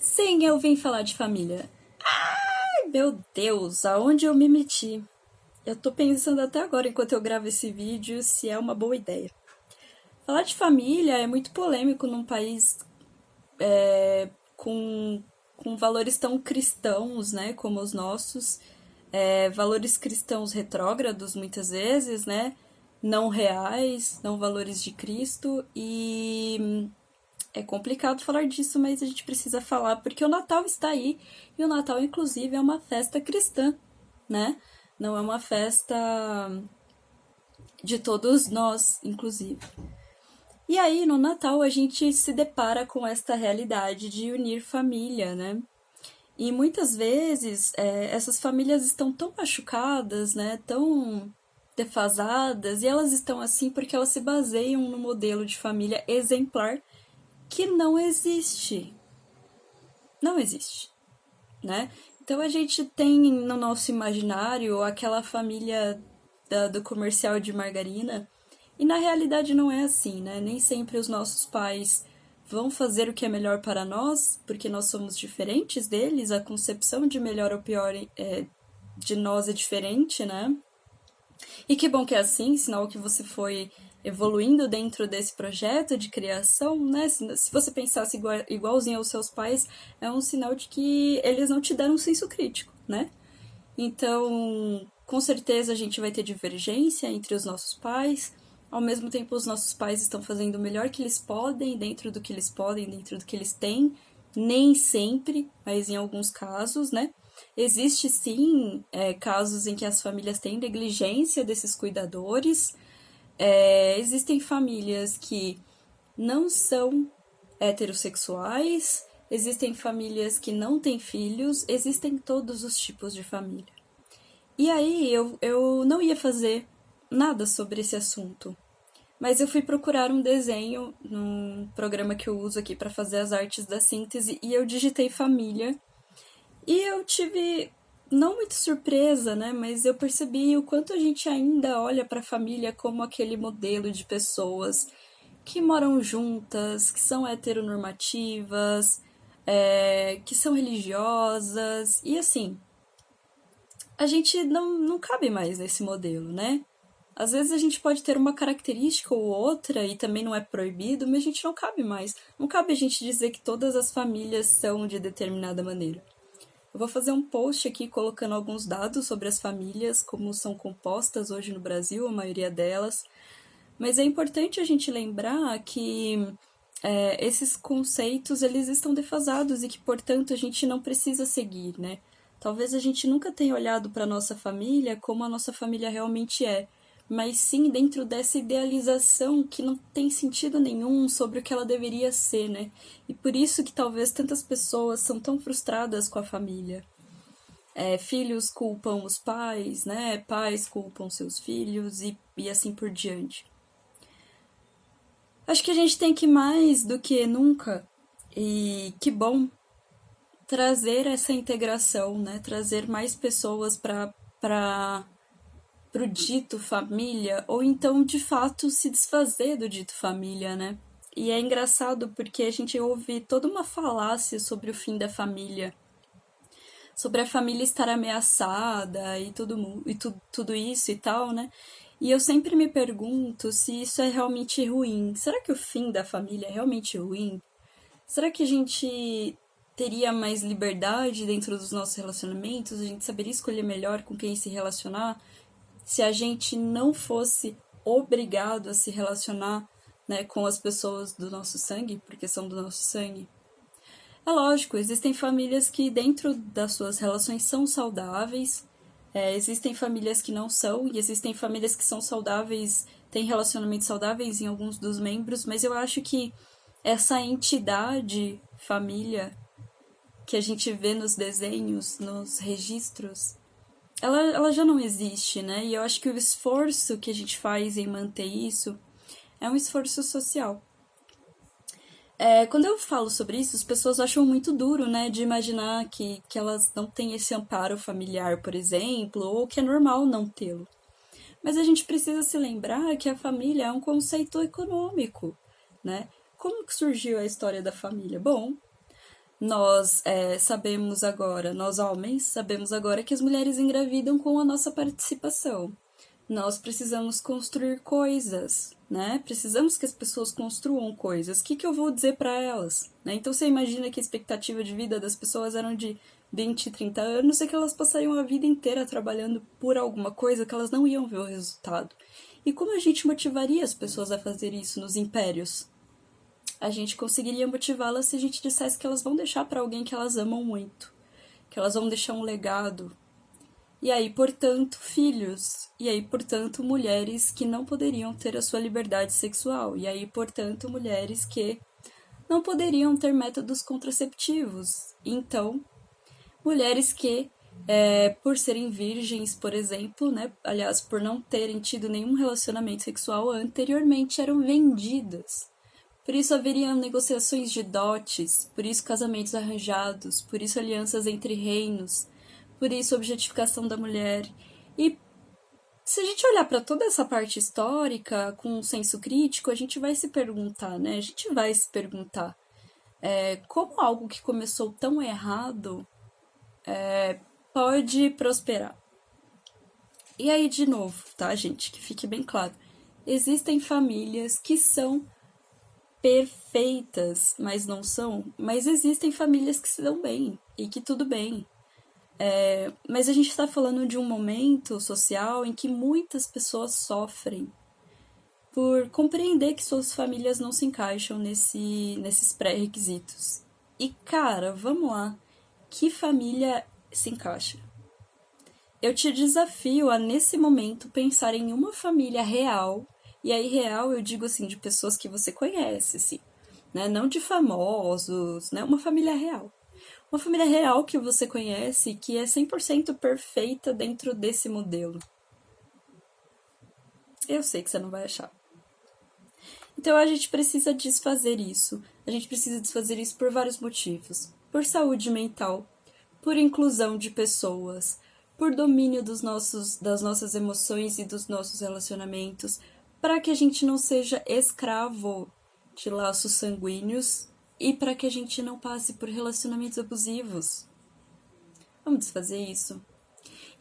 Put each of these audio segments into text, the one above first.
Sim, eu vim falar de família. Ai, meu Deus, aonde eu me meti? Eu tô pensando até agora, enquanto eu gravo esse vídeo, se é uma boa ideia. Falar de família é muito polêmico num país com, com valores tão cristãos, né, como os nossos. Valores cristãos retrógrados, muitas vezes, né? Não reais, não valores de Cristo. E é complicado falar disso, mas a gente precisa falar porque o Natal está aí e o Natal, inclusive, é uma festa cristã, né? Não é uma festa de todos nós, inclusive. E aí, no Natal, a gente se depara com esta realidade de unir família, né? E muitas vezes essas famílias estão tão machucadas, né? Tão defasadas, e elas estão assim porque elas se baseiam no modelo de família exemplar que não existe. Não existe, né? Então a gente tem no nosso imaginário aquela família do comercial de margarina, e na realidade não é assim, né? Nem sempre os nossos pais vão fazer o que é melhor para nós, porque nós somos diferentes deles, a concepção de melhor ou pior de nós é diferente, né? E que bom que é assim, sinal que você foi evoluindo dentro desse projeto de criação, né? Se você pensasse igualzinho aos seus pais, é um sinal de que eles não te deram um senso crítico, né? Então, com certeza a gente vai ter divergência entre os nossos pais. Ao mesmo tempo, os nossos pais estão fazendo o melhor que eles podem, dentro do que eles podem, dentro do que eles têm. Nem sempre, mas em alguns casos, né? Existe sim casos em que as famílias têm negligência desses cuidadores. Existem famílias que não são heterossexuais, existem famílias que não têm filhos, existem todos os tipos de família. E aí eu não ia fazer nada sobre esse assunto, mas eu fui procurar um desenho num programa que eu uso aqui para fazer as artes da síntese e eu digitei família. E eu tive, não muito surpresa, né? Mas eu percebi o quanto a gente ainda olha para a família como aquele modelo de pessoas que moram juntas, que são heteronormativas, que são religiosas. E assim, a gente não cabe mais nesse modelo, né? Às vezes a gente pode ter uma característica ou outra, e também não é proibido, mas a gente não cabe mais. Não cabe a gente dizer que todas as famílias são de determinada maneira. Eu vou fazer um post aqui colocando alguns dados sobre as famílias, como são compostas hoje no Brasil, a maioria delas. Mas é importante a gente lembrar que esses conceitos eles estão defasados e que, portanto, a gente não precisa seguir, né? Talvez a gente nunca tenha olhado para a nossa família como a nossa família realmente é, mas sim dentro dessa idealização que não tem sentido nenhum sobre o que ela deveria ser, né? E por isso que talvez tantas pessoas são tão frustradas com a família. Filhos culpam os pais, né? Pais culpam seus filhos e assim por diante. Acho que a gente tem que mais do que nunca, e que bom, trazer essa integração, né? Trazer mais pessoas para o dito família, ou então de fato se desfazer do dito família, né? E é engraçado porque a gente ouve toda uma falácia sobre o fim da família, sobre a família estar ameaçada tudo isso e tal, né? E eu sempre me pergunto se isso é realmente ruim. Será que o fim da família é realmente ruim? Será que a gente teria mais liberdade dentro dos nossos relacionamentos? A gente saberia escolher melhor com quem se relacionar? Se a gente não fosse obrigado a se relacionar, né, com as pessoas do nosso sangue, porque são do nosso sangue? É lógico, existem famílias que dentro das suas relações são saudáveis, existem famílias que não são, e existem famílias que são saudáveis, têm relacionamentos saudáveis em alguns dos membros, mas eu acho que essa entidade família que a gente vê nos desenhos, nos registros, ela já não existe, né? E eu acho que o esforço que a gente faz em manter isso é um esforço social. Quando eu falo sobre isso, as pessoas acham muito duro, né? De imaginar que elas não têm esse amparo familiar, por exemplo, ou que é normal não tê-lo. Mas a gente precisa se lembrar que a família é um conceito econômico, né? Como que surgiu a história da família? Bom, Nós sabemos agora, nós homens, sabemos agora que as mulheres engravidam com a nossa participação. Nós precisamos construir coisas, né? Precisamos que as pessoas construam coisas. O que eu vou dizer para elas? Né? Então você imagina que a expectativa de vida das pessoas eram de 20, 30 anos e que elas passariam a vida inteira trabalhando por alguma coisa que elas não iam ver o resultado. E como a gente motivaria as pessoas a fazer isso nos impérios? A gente conseguiria motivá-las se a gente dissesse que elas vão deixar para alguém que elas amam muito, que elas vão deixar um legado. E aí, portanto, filhos. E aí, portanto, mulheres que não poderiam ter a sua liberdade sexual. E aí, portanto, mulheres que não poderiam ter métodos contraceptivos. Então, mulheres que, por serem virgens, por exemplo, né, aliás, por não terem tido nenhum relacionamento sexual anteriormente, eram vendidas. Por isso haveriam negociações de dotes, por isso casamentos arranjados, por isso alianças entre reinos, por isso objetificação da mulher. E se a gente olhar para toda essa parte histórica com um senso crítico, a gente vai se perguntar, né? A gente vai se perguntar como algo que começou tão errado pode prosperar. E aí, de novo, tá, gente? Que fique bem claro. Existem famílias que são perfeitas, mas não são. Mas existem famílias que se dão bem e que tudo bem. Mas a gente está falando de um momento social em que muitas pessoas sofrem por compreender que suas famílias não se encaixam nesses pré-requisitos. E, cara, vamos lá. Que família se encaixa? Eu te desafio a, nesse momento, pensar em uma família real. E aí, real, eu digo assim, de pessoas que você conhece, assim, né? Não de famosos, né? Uma família real. Uma família real que você conhece que é 100% perfeita dentro desse modelo. Eu sei que você não vai achar. Então a gente precisa desfazer isso. A gente precisa desfazer isso por vários motivos. Por saúde mental, por inclusão de pessoas, por domínio das nossas emoções e dos nossos relacionamentos, para que a gente não seja escravo de laços sanguíneos e para que a gente não passe por relacionamentos abusivos. Vamos desfazer isso.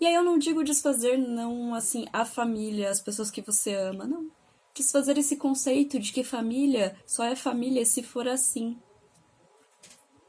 E aí eu não digo desfazer, não assim, a família, as pessoas que você ama, não. Desfazer esse conceito de que família só é família se for assim.